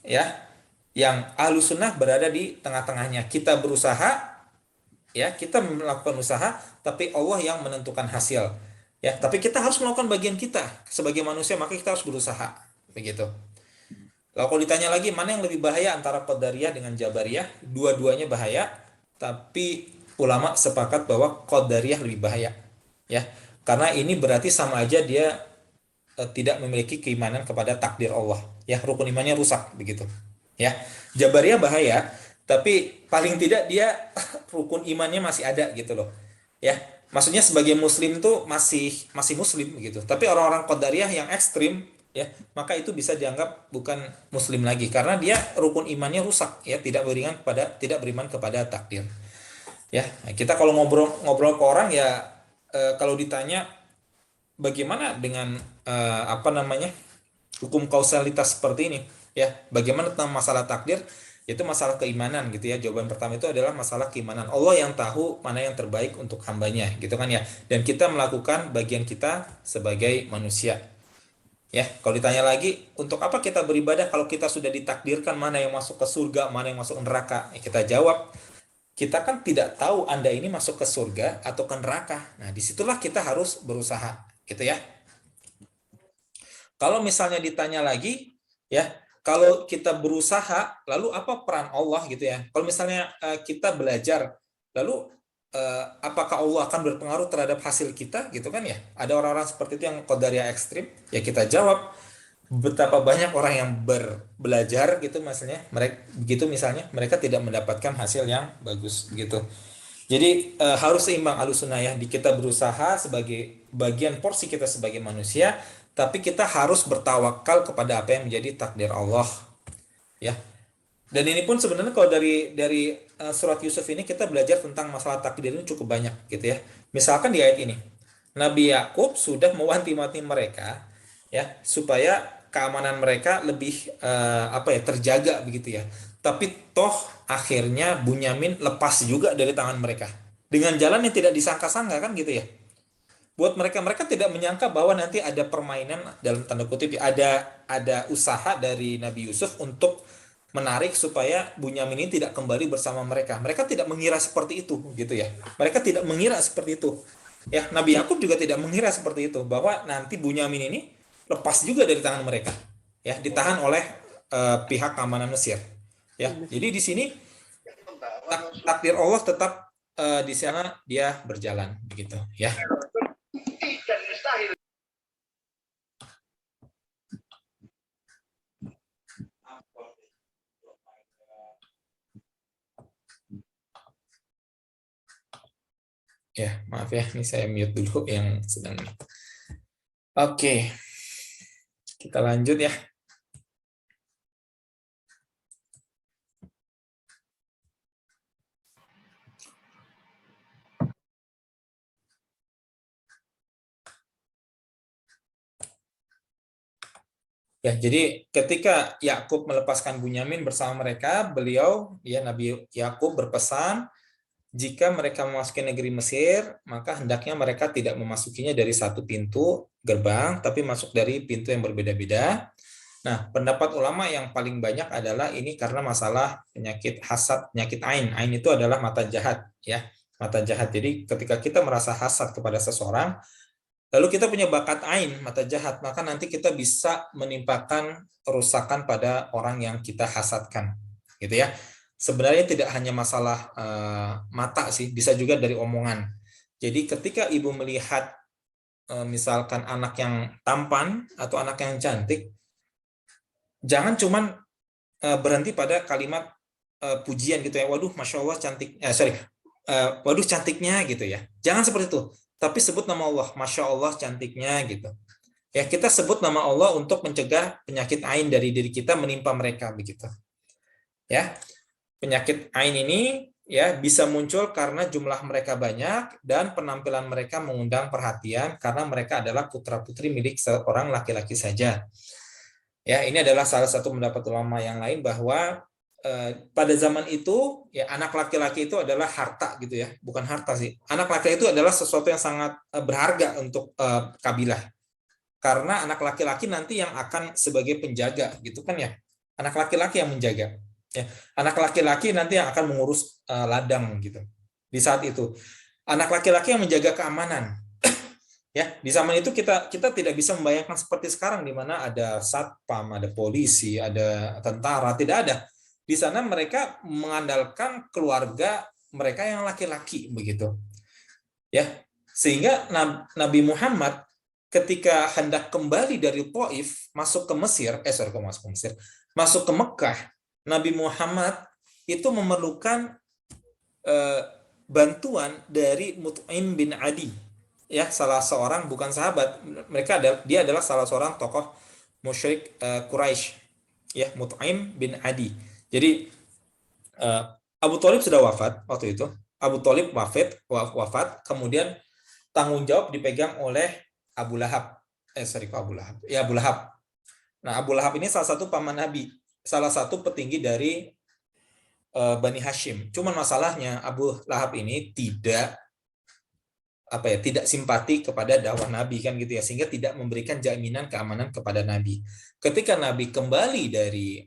ya, yang Ahlus Sunnah berada di tengah-tengahnya. Kita berusaha, ya, kita melakukan usaha, tapi Allah yang menentukan hasil. Ya, tapi kita harus melakukan bagian kita sebagai manusia, maka kita harus berusaha. Begitu. Lalu kalau ditanya lagi mana yang lebih bahaya antara Qadariyah dengan Jabariyah, dua-duanya bahaya, tapi ulama sepakat bahwa Qadariyah lebih bahaya. Ya, karena ini berarti sama aja dia tidak memiliki keimanan kepada takdir Allah. Ya, rukun imannya rusak begitu. Ya, Jabariyah bahaya, tapi paling tidak dia rukun imannya masih ada gitu loh. Ya, maksudnya sebagai muslim tuh masih muslim gitu. Tapi orang-orang Qadariyah yang ekstrim, ya, maka itu bisa dianggap bukan muslim lagi karena dia rukun imannya rusak, ya, tidak beriman kepada takdir. Ya, nah, kita kalau ngobrol ke orang ya, kalau ditanya bagaimana dengan apa namanya hukum kausalitas seperti ini, ya, bagaimana tentang masalah takdir, itu masalah keimanan gitu ya. Jawaban pertama itu adalah masalah keimanan. Allah yang tahu mana yang terbaik untuk hambanya gitu kan ya, dan kita melakukan bagian kita sebagai manusia. Ya, kalau ditanya lagi untuk apa kita beribadah kalau kita sudah ditakdirkan mana yang masuk ke surga, mana yang masuk ke neraka, ya, kita jawab kita kan tidak tahu Anda ini masuk ke surga atau ke neraka. Nah, disitulah kita harus berusaha gitu ya. Kalau misalnya ditanya lagi, ya, kalau kita berusaha, lalu apa peran Allah gitu ya? Kalau misalnya kita belajar, lalu apakah Allah akan berpengaruh terhadap hasil kita gitu kan ya? Ada orang-orang seperti itu yang qadariyah ekstrim, ya kita jawab betapa banyak orang yang belajar gitu misalnya, mereka tidak mendapatkan hasil yang bagus gitu. Jadi harus seimbang Ahlussunnah ya. Di kita berusaha sebagai bagian porsi kita sebagai manusia, tapi kita harus bertawakal kepada apa yang menjadi takdir Allah, ya. Dan ini pun sebenarnya kalau dari surat Yusuf ini kita belajar tentang masalah takdir ini cukup banyak gitu ya. Misalkan di ayat ini, Nabi Yakub sudah mewanti-wanti mereka, ya, supaya keamanan mereka lebih apa ya, terjaga begitu ya. Tapi toh akhirnya Bunyamin lepas juga dari tangan mereka dengan jalan yang tidak disangka-sangka kan gitu ya. Buat mereka tidak menyangka bahwa nanti ada permainan dalam tanda kutip, ada usaha dari Nabi Yusuf untuk menarik supaya Bunyamin ini tidak kembali bersama mereka. Mereka tidak mengira seperti itu gitu ya. Mereka tidak mengira seperti itu. Ya, Nabi Yakub juga tidak mengira seperti itu bahwa nanti Bunyamin ini lepas juga dari tangan mereka. Ya, ditahan oleh pihak keamanan Mesir. Ya, jadi di sini takdir Allah tetap di sana dia berjalan begitu ya. Ya, maaf ya, ini saya mute dulu yang sedang. Oke, kita lanjut ya. Ya, jadi ketika Yakub melepaskan Bunyamin bersama mereka, Nabi Yakub berpesan, jika mereka memasuki negeri Mesir, maka hendaknya mereka tidak memasukinya dari satu pintu gerbang, tapi masuk dari pintu yang berbeda-beda. Nah, pendapat ulama yang paling banyak adalah ini karena masalah penyakit hasad, penyakit ain. Ain itu adalah mata jahat, ya, mata jahat. Jadi ketika kita merasa hasad kepada seseorang, lalu kita punya bakat ain, mata jahat, maka nanti kita bisa menimpakan kerusakan pada orang yang kita hasadkan, gitu ya. Sebenarnya tidak hanya masalah mata sih, bisa juga dari omongan. Jadi ketika ibu melihat misalkan anak yang tampan atau anak yang cantik, jangan cuman berhenti pada kalimat pujian gitu ya. Waduh, masya Allah cantik. Waduh cantiknya gitu ya. Jangan seperti itu. Tapi sebut nama Allah, masya Allah cantiknya gitu. Ya, kita sebut nama Allah untuk mencegah penyakit ain dari diri kita menimpa mereka begitu. Ya, penyakit ain ini ya bisa muncul karena jumlah mereka banyak dan penampilan mereka mengundang perhatian karena mereka adalah putra-putri milik seorang laki-laki saja. Ya, ini adalah salah satu pendapat ulama yang lain bahwa pada zaman itu ya anak laki-laki itu adalah harta gitu ya, bukan harta sih. Anak laki-laki itu adalah sesuatu yang sangat berharga untuk kabilah. Karena anak laki-laki nanti yang akan sebagai penjaga gitu kan ya. Anak laki-laki yang menjaga. Ya, anak laki-laki nanti yang akan mengurus ladang gitu. Di saat itu, anak laki-laki yang menjaga keamanan. Ya, di zaman itu kita tidak bisa membayangkan seperti sekarang di mana ada satpam, ada polisi, ada tentara, tidak ada. Di sana mereka mengandalkan keluarga mereka yang laki-laki begitu. Ya, sehingga Nabi Muhammad ketika hendak kembali dari Taif masuk ke Mesir, masuk ke Mekah, Nabi Muhammad itu memerlukan bantuan dari Mut'im bin Adi, ya salah seorang bukan sahabat, dia adalah salah seorang tokoh musyrik Quraisy, ya Mut'im bin Adi. Jadi Abu Thalib sudah wafat waktu itu. Abu Thalib wafat, kemudian tanggung jawab dipegang oleh Abu Lahab. Abu Lahab. Ya, Abu Lahab. Nah, Abu Lahab ini salah satu paman Nabi, salah satu petinggi dari Bani Hashim. Cuman masalahnya Abu Lahab ini tidak simpati kepada dakwah Nabi kan gitu ya, sehingga tidak memberikan jaminan keamanan kepada Nabi. Ketika Nabi kembali dari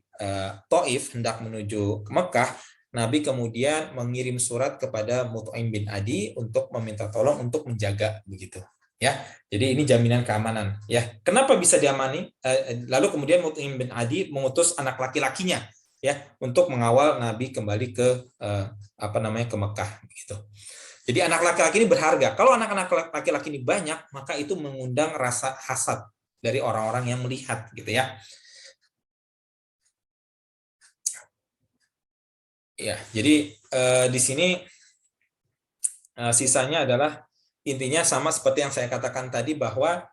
Taif hendak menuju ke Mekah, Nabi kemudian mengirim surat kepada Mut'im bin Adi untuk meminta tolong untuk menjaga begitu. Ya, jadi ini jaminan keamanan. Ya, kenapa bisa diamani? Lalu kemudian Mut'im bin Adi mengutus anak laki-lakinya ya untuk mengawal Nabi kembali ke ke Mekah begitu. Jadi anak laki-laki ini berharga. Kalau anak-anak laki-laki ini banyak, maka itu mengundang rasa hasad dari orang-orang yang melihat gitu ya. Ya, jadi di sini sisanya adalah intinya sama seperti yang saya katakan tadi bahwa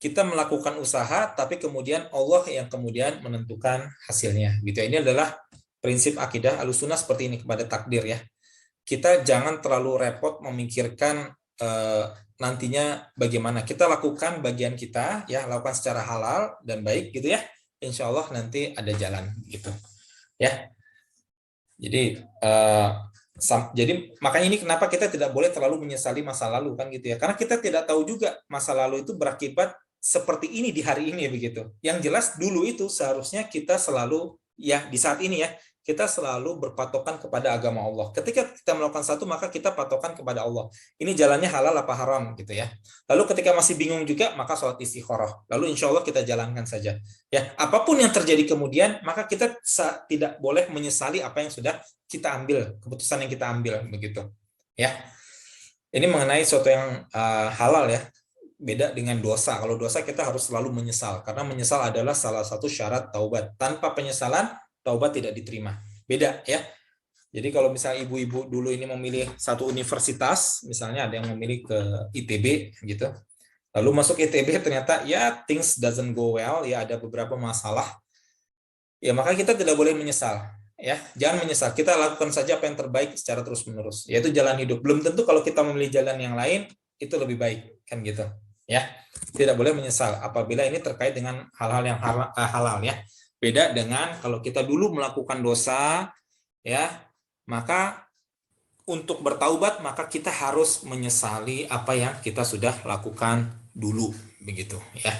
kita melakukan usaha tapi kemudian Allah yang kemudian menentukan hasilnya. Gitu. Ini adalah prinsip akidah Ahlussunnah seperti ini kepada takdir ya. Kita jangan terlalu repot memikirkan nantinya bagaimana. Kita lakukan bagian kita ya, lakukan secara halal dan baik gitu ya. Insya Allah nanti ada jalan gitu. Ya. Jadi makanya ini kenapa kita tidak boleh terlalu menyesali masa lalu kan gitu ya. Karena kita tidak tahu juga masa lalu itu berakibat seperti ini di hari ini begitu. Yang jelas dulu itu seharusnya kita selalu ya di saat ini ya, kita selalu berpatokan kepada agama Allah. Ketika kita melakukan satu maka kita patokan kepada Allah. Ini jalannya halal apa haram gitu ya. Lalu ketika masih bingung juga maka sholat istikharah. Lalu insya Allah kita jalankan saja. Ya, apapun yang terjadi kemudian maka kita tidak boleh menyesali apa yang sudah kita ambil, keputusan yang kita ambil begitu. Ya. Ini mengenai sesuatu yang halal ya. Beda dengan dosa. Kalau dosa kita harus selalu menyesal karena menyesal adalah salah satu syarat taubat. Tanpa penyesalan taubat tidak diterima. Beda ya. Jadi kalau misalnya ibu-ibu dulu ini memilih satu universitas, misalnya ada yang memilih ke ITB gitu. Lalu masuk ITB ternyata ya things doesn't go well, ya ada beberapa masalah. Ya maka kita tidak boleh menyesal. Ya, jangan menyesal. Kita lakukan saja apa yang terbaik secara terus-menerus. Yaitu jalan hidup. Belum tentu kalau kita memilih jalan yang lain itu lebih baik, kan gitu. Ya, tidak boleh menyesal apabila ini terkait dengan hal-hal yang halal ya. Beda dengan kalau kita dulu melakukan dosa ya, maka untuk bertaubat maka kita harus menyesali apa yang kita sudah lakukan dulu begitu ya.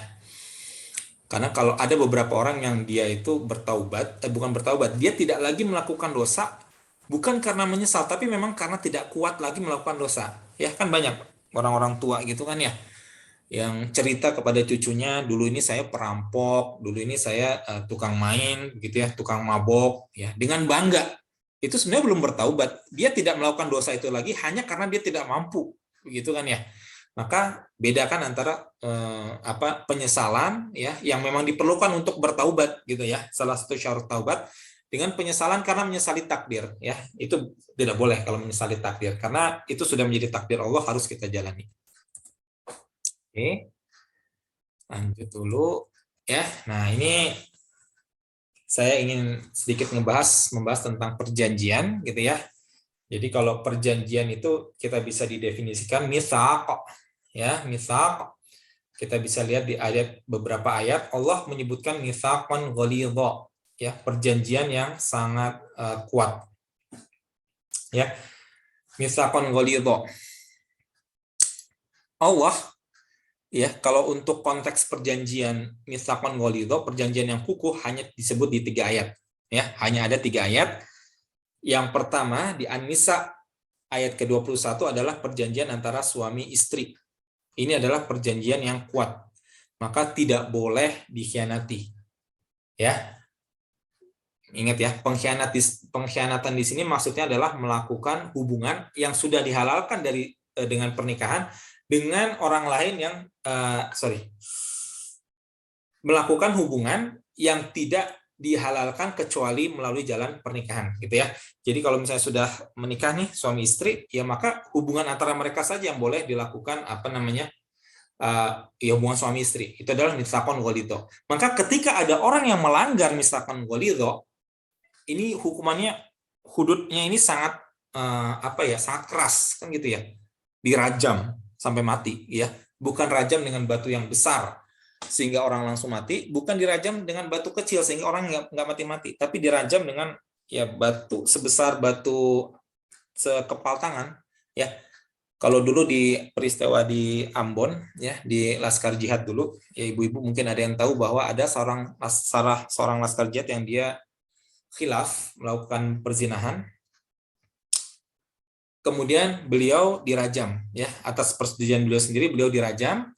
Karena kalau ada beberapa orang yang dia itu bertaubat, bukan bertaubat, dia tidak lagi melakukan dosa bukan karena menyesal tapi memang karena tidak kuat lagi melakukan dosa. Ya kan banyak orang-orang tua gitu kan ya, yang cerita kepada cucunya, dulu ini saya perampok, dulu ini saya tukang main gitu ya, tukang mabok ya, dengan bangga. Itu sebenarnya belum bertaubat. Dia tidak melakukan dosa itu lagi hanya karena dia tidak mampu, begitu kan ya. Maka bedakan antara penyesalan ya yang memang diperlukan untuk bertaubat gitu ya, salah satu syarat taubat, dengan penyesalan karena menyesali takdir ya. Itu tidak boleh kalau menyesali takdir, karena itu sudah menjadi takdir Allah, harus kita jalani. Oke, lanjut dulu ya. Nah, ini saya ingin sedikit membahas tentang perjanjian gitu ya. Jadi kalau perjanjian itu kita bisa didefinisikan mitsaq ya, mitsaq. Kita bisa lihat di beberapa ayat Allah menyebutkan mitsaqan ghalidha ya, perjanjian yang sangat kuat. Ya. Mitsaqan ghalidha. Allah ya, kalau untuk konteks perjanjian mitsaqan ghalidha, perjanjian yang kukuh, hanya disebut di 3 ayat. Ya, hanya ada 3 ayat. Yang pertama di An-Nisa ayat ke-21 adalah perjanjian antara suami istri. Ini adalah perjanjian yang kuat. Maka tidak boleh dikhianati. Ya. Ingat ya, pengkhianatan di sini maksudnya adalah melakukan hubungan yang sudah dihalalkan dengan pernikahan dengan orang lain yang melakukan hubungan yang tidak dihalalkan kecuali melalui jalan pernikahan gitu ya. Jadi kalau misalnya sudah menikah nih suami istri, ya maka hubungan antara mereka saja yang boleh dilakukan ya hubungan suami istri. Itu adalah mitsaqan ghalidha. Maka ketika ada orang yang melanggar mitsaqan ghalidha, ini hukumannya, hududnya ini sangat sangat keras kan gitu ya. Dirajam sampai mati ya. Bukan rajam dengan batu yang besar sehingga orang langsung mati, bukan dirajam dengan batu kecil sehingga orang nggak mati-mati, tapi dirajam dengan ya batu sebesar batu sekepal tangan ya. Kalau dulu di peristiwa di Ambon ya, di Laskar Jihad dulu ya, ibu-ibu mungkin ada yang tahu bahwa ada seorang laskar jihad yang dia khilaf, melakukan perzinahan, kemudian beliau dirajam ya, atas persetujuan beliau sendiri beliau dirajam.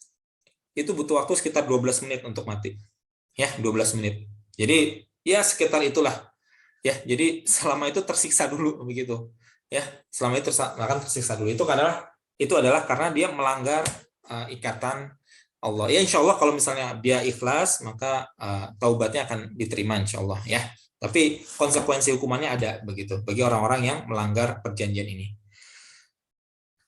Itu butuh waktu sekitar 12 menit untuk mati. Ya, 12 menit. Jadi, ya sekitar itulah. Ya, jadi selama itu tersiksa dulu begitu. Ya, selama itu tersiksa dulu. Itu adalah karena dia melanggar ikatan Allah. Ya, insya Allah kalau misalnya dia ikhlas, maka taubatnya akan diterima insya Allah ya. Tapi konsekuensi hukumannya ada begitu bagi orang-orang yang melanggar perjanjian ini.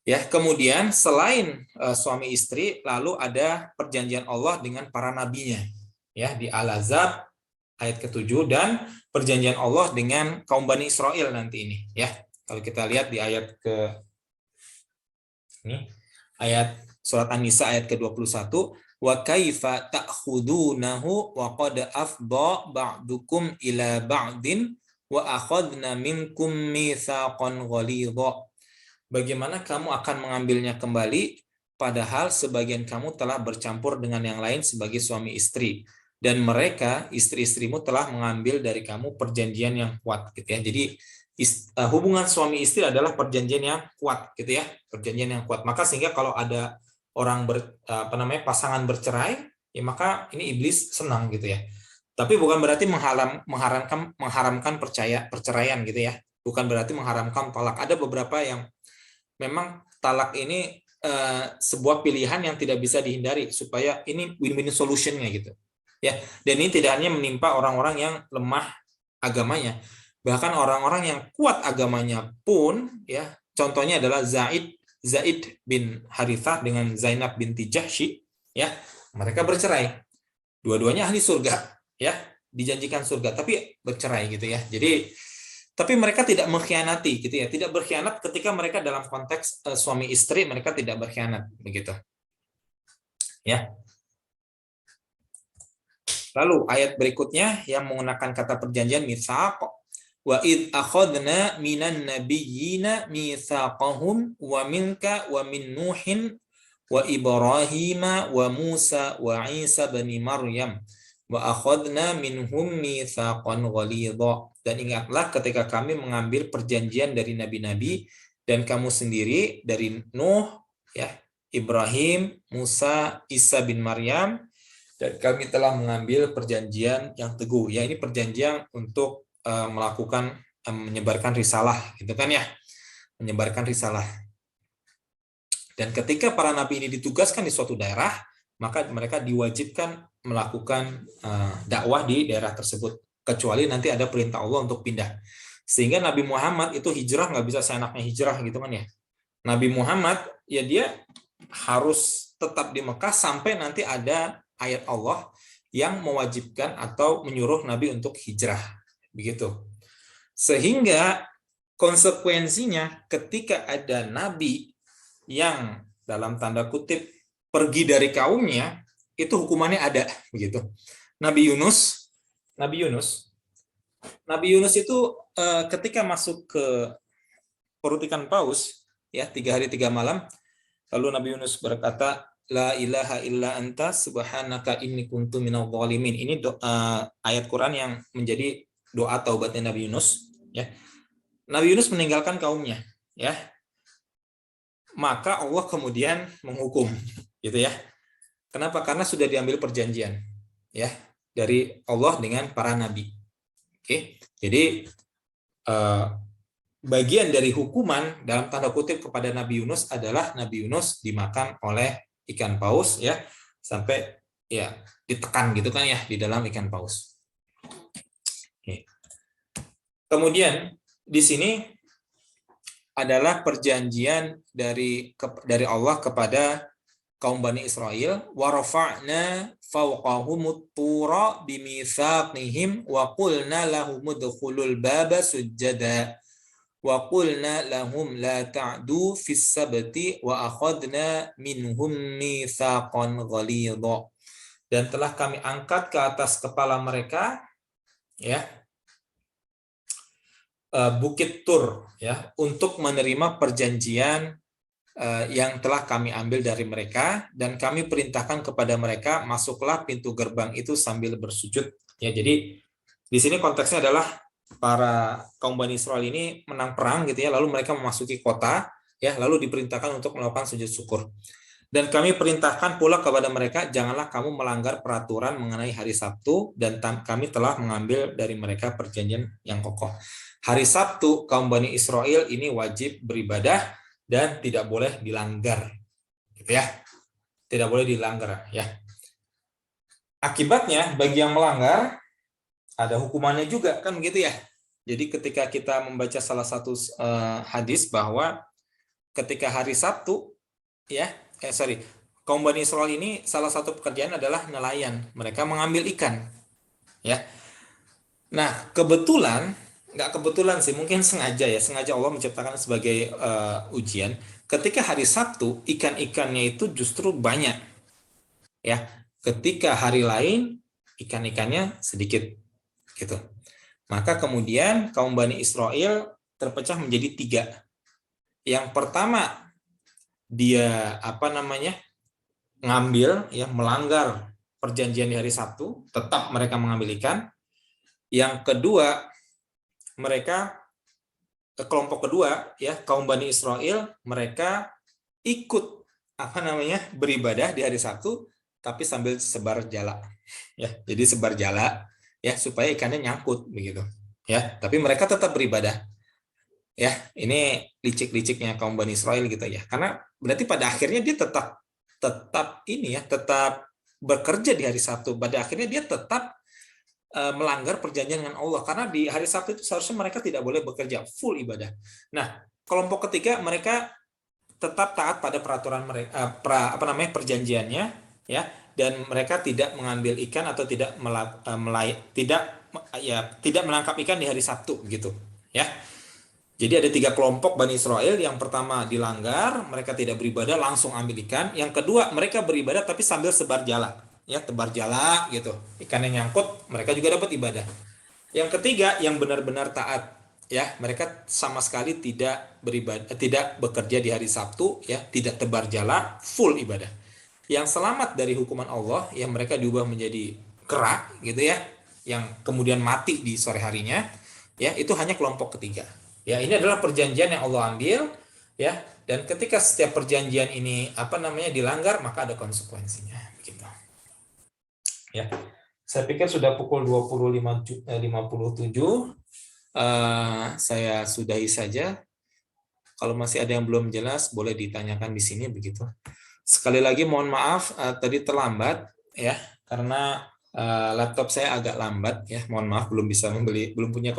Ya, kemudian selain suami istri, lalu ada perjanjian Allah dengan para nabinya. Ya, di Al-Ahzab ayat ke-7 dan perjanjian Allah dengan kaum Bani Israel nanti ini, ya. Kalau kita lihat di ayat surat An-Nisa ayat ke-21, wa kaifa ta'khudunahu wa qad afdha ba'dukum ila ba'din wa akhadna minkum mitsaqan ghalidha. Bagaimana kamu akan mengambilnya kembali, padahal sebagian kamu telah bercampur dengan yang lain sebagai suami istri, dan mereka istri-istrimu telah mengambil dari kamu perjanjian yang kuat, gitu ya. Jadi hubungan suami istri adalah perjanjian yang kuat, gitu ya, perjanjian yang kuat. Maka sehingga kalau ada orang pasangan bercerai, ya maka ini iblis senang, gitu ya. Tapi bukan berarti mengharamkan perceraian, gitu ya. Bukan berarti mengharamkan talak. Ada beberapa yang memang talak ini sebuah pilihan yang tidak bisa dihindari supaya ini win-win solution-nya gitu. Ya, dan ini tidak hanya menimpa orang-orang yang lemah agamanya, bahkan orang-orang yang kuat agamanya pun ya, contohnya adalah Zaid bin Harithah dengan Zainab binti Jahsy ya, mereka bercerai. Dua-duanya ahli surga ya, dijanjikan surga tapi bercerai gitu ya. Jadi tapi mereka tidak mengkhianati gitu ya, tidak berkhianat ketika mereka dalam konteks suami istri, mereka tidak berkhianat begitu. Ya. Lalu ayat berikutnya yang menggunakan kata perjanjian mitsaq, wa id akhadna minan nabiyyina mitsaqahum wa minka wa min Nuhin wa Ibrahim wa Musa wa Isa bin Maryam wa akhadna minhum mitsaqan ghalidha. Dan ingatlah ketika kami mengambil perjanjian dari nabi-nabi dan kamu sendiri dari Nuh ya, Ibrahim, Musa, Isa bin Maryam, dan kami telah mengambil perjanjian yang teguh. Ya, ini perjanjian untuk menyebarkan risalah gitu kan ya. Menyebarkan risalah. Dan ketika para nabi ini ditugaskan di suatu daerah, maka mereka diwajibkan melakukan dakwah di daerah tersebut, kecuali nanti ada perintah Allah untuk pindah. Sehingga Nabi Muhammad itu hijrah nggak bisa seenaknya hijrah gitu kan ya. Nabi Muhammad ya dia harus tetap di Mekah sampai nanti ada ayat Allah yang mewajibkan atau menyuruh Nabi untuk hijrah. Begitu. Sehingga konsekuensinya ketika ada Nabi yang dalam tanda kutip pergi dari kaumnya, itu hukumannya ada. Begitu. Nabi Yunus itu ketika masuk ke perut ikan paus, ya 3 hari 3 malam, lalu Nabi Yunus berkata, La ilaha illa anta subhanaka inni kuntu minadh dhalimin. Ini ayat Quran yang menjadi doa taubatnya Nabi Yunus. Ya, Nabi Yunus meninggalkan kaumnya. Ya, maka Allah kemudian menghukum, gitu ya. Kenapa? Karena sudah diambil perjanjian, ya, dari Allah dengan para nabi. Oke, jadi bagian dari hukuman dalam tanda kutip kepada Nabi Yunus adalah Nabi Yunus dimakan oleh ikan paus, ya, sampai ya ditekan gitu kan ya di dalam ikan paus. Oke. Kemudian di sini adalah perjanjian dari Allah kepada kaum Bani Israel, wa rafa'na fawqahumut tura bimitsaqihim wa qulna lahum udkhulul baba sujada wa qulna lahum la ta'du fis sabti wa akhadna minhum mitsaqan ghalidha. Dan telah kami angkat ke atas kepala mereka, ya, Bukit Tur, ya, untuk menerima perjanjian yang telah kami ambil dari mereka, dan kami perintahkan kepada mereka, masuklah pintu gerbang itu sambil bersujud. Ya, jadi di sini konteksnya adalah para kaum Bani Israel ini menang perang gitu ya, lalu mereka memasuki kota, ya, lalu diperintahkan untuk melakukan sujud syukur. Dan kami perintahkan pula kepada mereka, janganlah kamu melanggar peraturan mengenai hari Sabtu, dan kami telah mengambil dari mereka perjanjian yang kokoh. Hari Sabtu kaum Bani Israel ini wajib beribadah dan tidak boleh dilanggar, gitu ya, tidak boleh dilanggar, ya. Akibatnya bagi yang melanggar ada hukumannya juga, kan begitu ya. Jadi ketika kita membaca salah satu hadis bahwa ketika hari Sabtu, ya, kaum Bani Israel ini salah satu pekerjaan adalah nelayan, mereka mengambil ikan, ya. Nah, nggak kebetulan sih, mungkin sengaja Allah menciptakan sebagai ujian. Ketika hari Sabtu ikan-ikannya itu justru banyak, ya. Ketika hari lain ikan-ikannya sedikit, gitu. Maka kemudian kaum Bani Israel terpecah menjadi 3. Yang pertama dia ngambil, ya, melanggar perjanjian di hari Sabtu, tetap mereka mengambil ikan. Yang kedua, kelompok kedua, ya, kaum Bani Israel, mereka ikut beribadah di hari Sabtu tapi sambil sebar jala, ya. Jadi sebar jala, ya, supaya ikannya nyangkut begitu, ya, tapi mereka tetap beribadah, ya. Ini licik-liciknya kaum Bani Israel gitu ya, karena berarti pada akhirnya dia tetap bekerja di hari Sabtu. Pada akhirnya dia tetap melanggar perjanjian dengan Allah, karena di hari Sabtu itu seharusnya mereka tidak boleh bekerja, full ibadah. Nah, kelompok ketiga mereka tetap taat pada peraturan mereka, perjanjiannya, ya, dan mereka tidak mengambil ikan atau tidak menangkap ikan di hari Sabtu gitu, ya. Jadi ada 3 kelompok Bani Israel. Yang pertama dilanggar, mereka tidak beribadah, langsung ambil ikan. Yang kedua, mereka beribadah tapi sambil sebar jala, ya, tebar jala gitu. Ikan yang nyangkut, mereka juga dapat ibadah. Yang ketiga, yang benar-benar taat, ya, mereka sama sekali tidak beribadah, tidak bekerja di hari Sabtu, ya, tidak tebar jala, full ibadah. Yang selamat dari hukuman Allah, yang mereka diubah menjadi kera gitu ya, yang kemudian mati di sore harinya, ya, itu hanya kelompok ketiga. Ya, ini adalah perjanjian yang Allah ambil, ya, dan ketika setiap perjanjian ini dilanggar, maka ada konsekuensinya, gitu. Ya. Saya pikir sudah pukul 20.57. Saya sudahi saja. Kalau masih ada yang belum jelas, boleh ditanyakan di sini begitu. Sekali lagi mohon maaf tadi terlambat ya, karena laptop saya agak lambat ya. Mohon maaf belum bisa membeli, belum punya